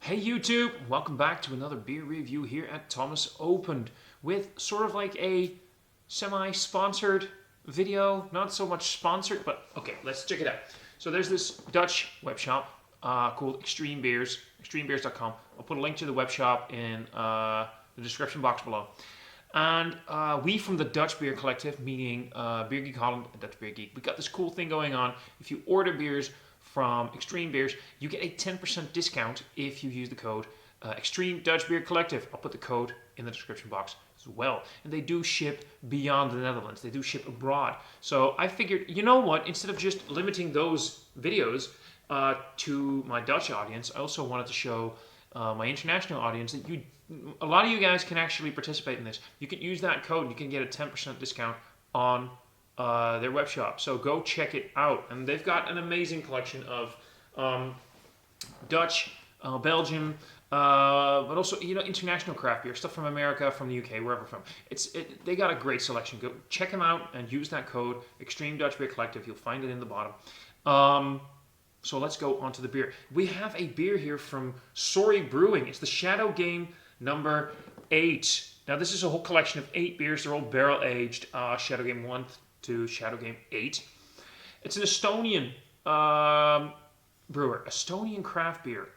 Hey YouTube, welcome back to another beer review here at Thomas Opent with sort of like a semi-sponsored video, not so much sponsored, but okay, let's check it out. So there's this Dutch web shop called Extreme Beers, extremedutchbeercollective.com. I'll put a link to the web shop in the description box below. And we from the Dutch Beer Collective, meaning Beer Geek Holland and Dutch Beer Geek, we got this cool thing going on. If you order beers from Extreme Beers, you get a 10% discount if you use the code Extreme Dutch Beer Collective. I'll put the code in the description box as well. And they do ship beyond the Netherlands. They do ship abroad. So I figured, you know what, instead of just limiting those videos to my Dutch audience, I also wanted to show my international audience that a lot of you guys can actually participate in this. You can use that code and you can get a 10% discount on their web shop. So go check it out. And they've got an amazing collection of Dutch, Belgium, but also international craft beer, stuff from America, from the UK, wherever from. They got a great selection. Go check them out and use that code Extreme Dutch Beer Collective. You'll find it in the bottom. So let's go on to the beer. We have a beer here from Sori Brewing. It's the Shadow Game number 8. Now this is a whole collection of 8 beers. They're all barrel aged. Shadow Game 1 to Shadow Game 8. It's an Estonian brewer, Estonian craft beer.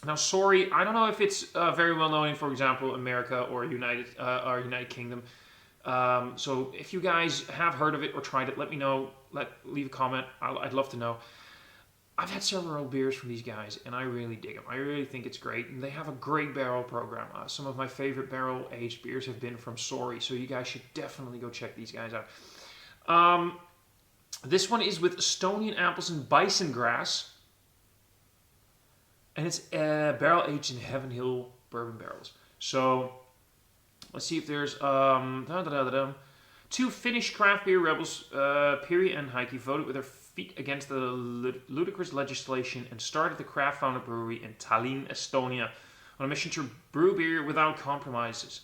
Now Sori, I don't know if it's very well known in, for example, America or United Kingdom. So if you guys have heard of it or tried it, let me know. Leave a comment. I'd love to know. I've had several beers from these guys, and I really dig them. I really think it's great, and they have a great barrel program. Some of my favorite barrel-aged beers have been from Sori, so you guys should definitely go check these guys out. This one is with Estonian apples and bison grass, and it's barrel-aged in Heaven Hill bourbon barrels. So let's see if there's 2 Finnish craft beer rebels, Piri and Heikki, voted with their feet against the ludicrous legislation and started the craft-founded brewery in Tallinn, Estonia, on a mission to brew beer without compromises.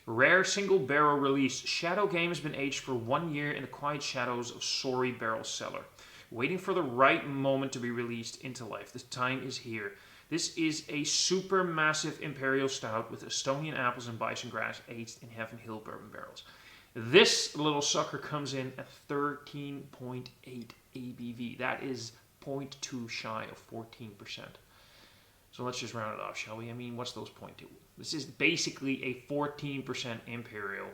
Rare single-barrel release, Shadow Game has been aged for 1 year in the quiet shadows of Sori Barrel Cellar, waiting for the right moment to be released into life. The time is here. This is a super massive imperial stout with Estonian apples and bison grass aged in Heaven Hill bourbon barrels. This little sucker comes in at 13.8 ABV. That is 0.2 shy of 14%. So let's just round it off, shall we? I mean, what's those 0.2? This is basically a 14% imperial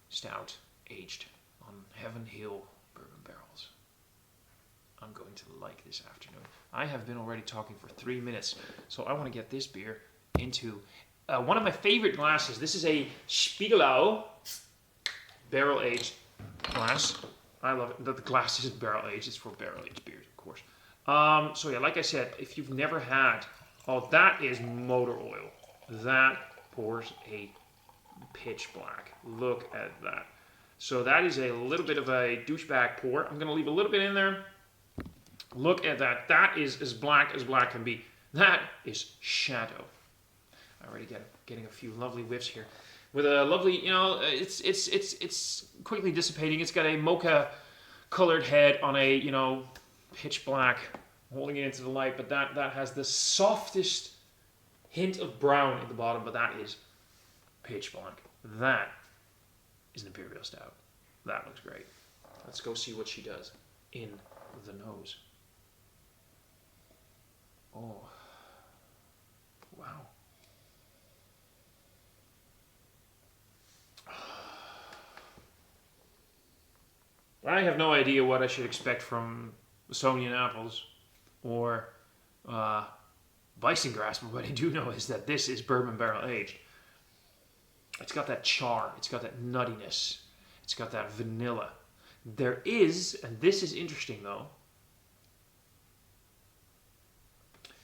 stout aged on Heaven Hill bourbon barrels. I'm going to like this afternoon. I have been already talking for 3 minutes, so I want to get this beer into one of my favorite glasses. This is a Spiegelau barrel-aged glass. I love it. The glass isn't barrel-aged. It's for barrel-aged beers, of course. So yeah, like I said, if you've never had... Oh, that is motor oil. That pours a pitch black. Look at that. So that is a little bit of a douchebag pour. I'm going to leave a little bit in there. Look at that. That is as black can be. That is Shadow. I already getting a few lovely whiffs here. With a lovely, it's quickly dissipating. It's got a mocha colored head on a, pitch black, holding it into the light, but that has the softest hint of brown at the bottom, but that is pitch black. That is an Imperial Stout. That looks great. Let's go see what she does in the nose. Oh, wow. I have no idea what I should expect from Estonian apples or bison grass, but what I do know is that this is bourbon barrel aged. It's got that char, it's got that nuttiness, it's got that vanilla. There is, and this is interesting though.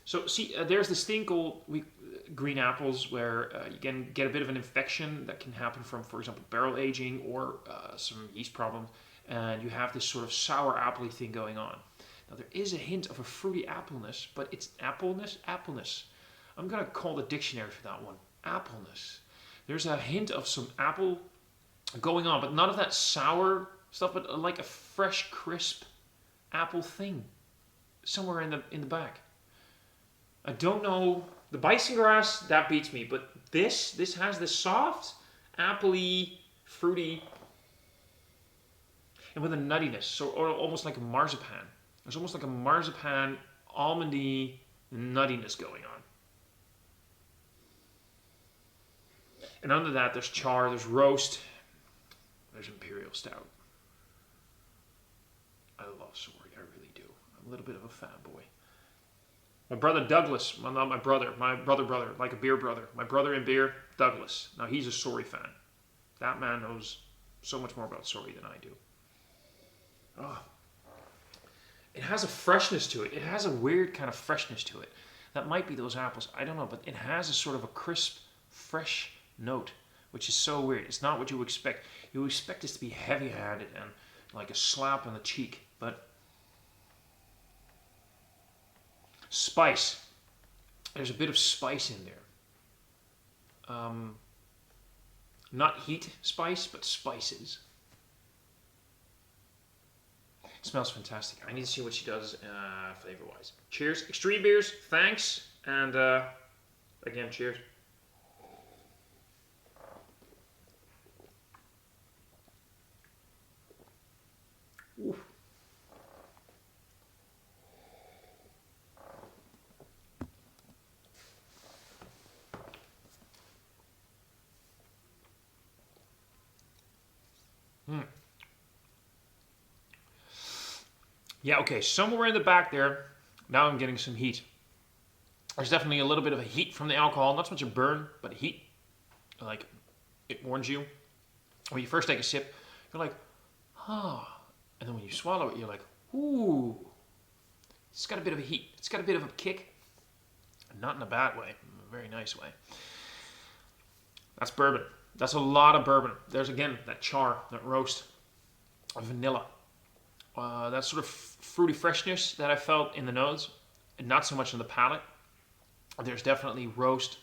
So see, there's this thing called green apples where you can get a bit of an infection that can happen from, for example, barrel aging or some yeast problems. And you have this sort of sour appley thing going on. Now there is a hint of a fruity appleness, but it's appleness. I'm going to call the dictionary for that one. Appleness. There's a hint of some apple going on, but none of that sour stuff, but like a fresh, crisp apple thing somewhere in the back. I don't know The bison grass, that beats me. But this has this soft, appley, fruity, and with a nuttiness, so or almost like a marzipan. There's almost like a marzipan, almondy nuttiness going on. And under that, there's char, there's roast, there's imperial stout. I love Sori, I really do. I'm a little bit of a fanboy. My brother Douglas, well, not my brother, like a beer brother. My brother in beer, Douglas. Now he's a Sori fan. That man knows so much more about Sori than I do. Oh. It has a freshness to it. It has a weird kind of freshness to it. That might be those apples. I don't know, but it has a sort of a crisp, fresh note, which is so weird. It's not what you expect. You expect this to be heavy-handed and like a slap on the cheek, but spice. There's a bit of spice in there. Not heat spice, but spices. It smells fantastic. I need to see what she does flavor-wise. Cheers. Extreme beers, thanks. And again, cheers. Ooh. Yeah, okay, somewhere in the back there, now I'm getting some heat. There's definitely a little bit of a heat from the alcohol, not so much a burn, but heat. Like, it warns you. When you first take a sip, you're like, ah. And then when you swallow it, you're like, ooh. It's got a bit of a heat. It's got a bit of a kick. Not in a bad way, in a very nice way. That's bourbon. That's a lot of bourbon. There's, again, that char, that roast of vanilla. That sort of fruity freshness that I felt in the nose, and not so much in the palate. There's definitely roast,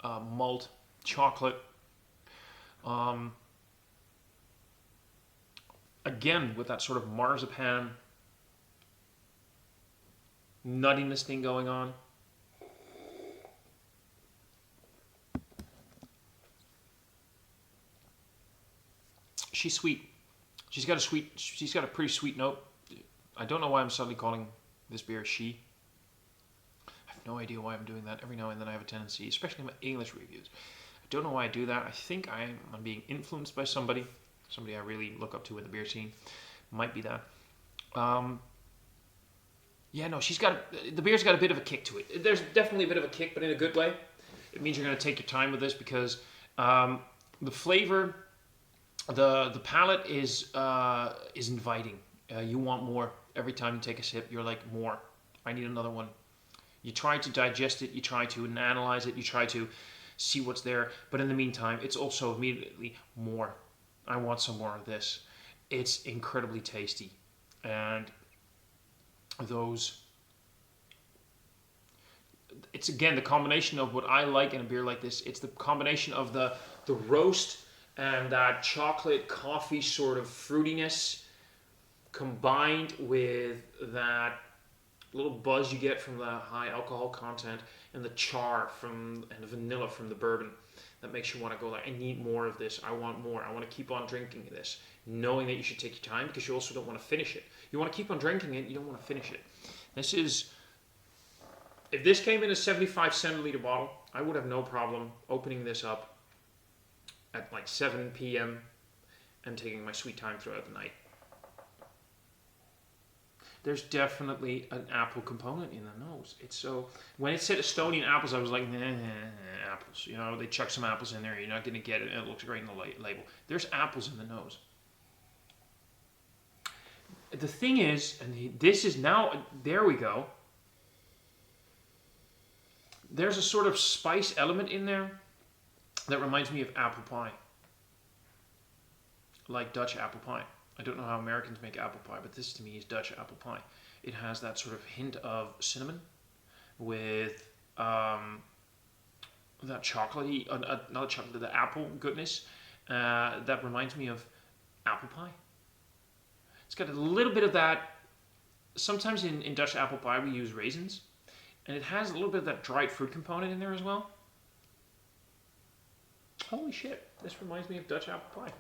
malt, chocolate. Again, with that sort of marzipan nuttiness thing going on. She's sweet. She's got a pretty sweet note. I don't know why I'm suddenly calling this beer she. I have no idea why I'm doing that. Every now and then I have a tendency, especially in my English reviews. I don't know why I do that. I think I'm being influenced by somebody I really look up to in the beer scene. Might be that. Yeah, no, the beer's got a bit of a kick to it. There's definitely a bit of a kick, but in a good way. It means you're going to take your time with this because the flavor, the palate is inviting. You want more. Every time you take a sip, you're like, more. I need another one. You try to digest it. You try to analyze it. You try to see what's there. But in the meantime, it's also immediately more. I want some more of this. It's incredibly tasty. And it's again the combination of what I like in a beer like this. It's the combination of the roast and that chocolate coffee sort of fruitiness combined with that little buzz you get from the high alcohol content and the char and the vanilla from the bourbon that makes you want to go like, I need more of this. I want more. I want to keep on drinking this, knowing that you should take your time because you also don't want to finish it. You want to keep on drinking it. You don't want to finish it. If this came in a 75 centiliter bottle, I would have no problem opening this up at like 7 p.m. and taking my sweet time throughout the night. There's definitely an apple component in the nose. It's so, when it said Estonian apples, I was like, apples. You know, they chuck some apples in there. You're not going to get it. And it looks great in the label. There's apples in the nose. The thing is, and this is now, there we go. There's a sort of spice element in there that reminds me of apple pie. Like Dutch apple pie. I don't know how Americans make apple pie, but this to me is Dutch apple pie. It has that sort of hint of cinnamon with that chocolatey, not chocolate, the apple goodness. That reminds me of apple pie. It's got a little bit of that. Sometimes in Dutch apple pie we use raisins. And it has a little bit of that dried fruit component in there as well. Holy shit, this reminds me of Dutch apple pie.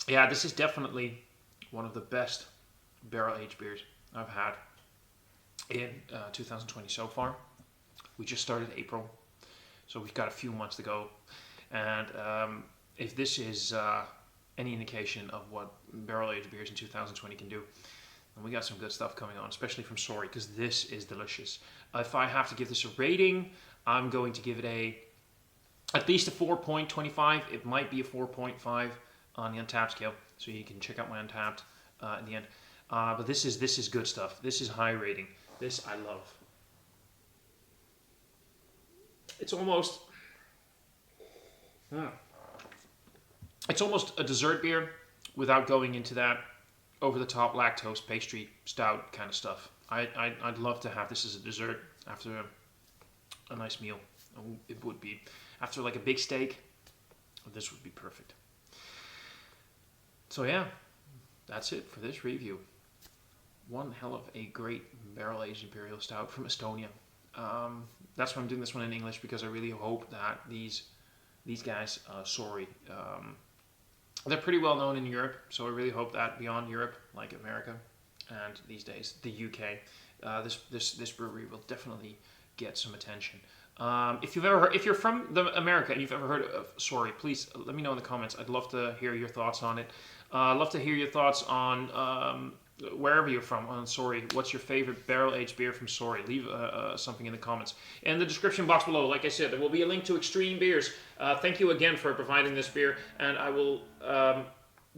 Yeah, this is definitely one of the best barrel-aged beers I've had in 2020 so far. We just started April, so we've got a few months to go. And if this is any indication of what barrel-aged beers in 2020 can do, then we got some good stuff coming on, especially from Sori, because this is delicious. If I have to give this a rating, I'm going to give it at least a 4.25. It might be a 4.5 on the Untapped scale, so you can check out my Untapped in the end. But this is good stuff. This is high rating. This I love. It's almost a dessert beer without going into that over-the-top lactose pastry stout kind of stuff. I'd love to have this as a dessert after a nice meal. It would be after like a big steak. This would be perfect. So yeah, that's it for this review. One hell of a great barrel-aged imperial stout from Estonia. That's why I'm doing this one in English, because I really hope that these guys, Sori, they're pretty well known in Europe. So I really hope that beyond Europe, like America, and these days the UK, this brewery will definitely get some attention. If you're from America and you've ever heard of Sori, please let me know in the comments. I'd love to hear your thoughts on it. I'd love to hear your thoughts on wherever you're from on Sori. What's your favorite barrel-aged beer from Sori? Leave something in the comments. In the description box below, like I said, there will be a link to Extreme Beers. Thank you again for providing this beer, and I will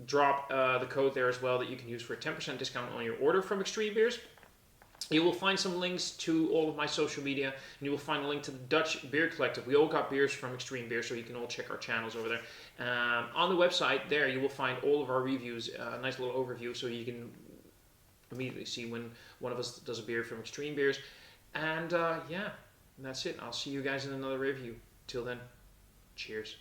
drop the code there as well that you can use for a 10% discount on your order from Extreme Beers. You will find some links to all of my social media, and you will find a link to the Dutch Beer Collective. We all got beers from Extreme Beer, so you can all check our channels over there. On the website there, you will find all of our reviews, a nice little overview, so you can immediately see when one of us does a beer from Extreme Beers. And yeah, that's it. I'll see you guys in another review. Till then, cheers.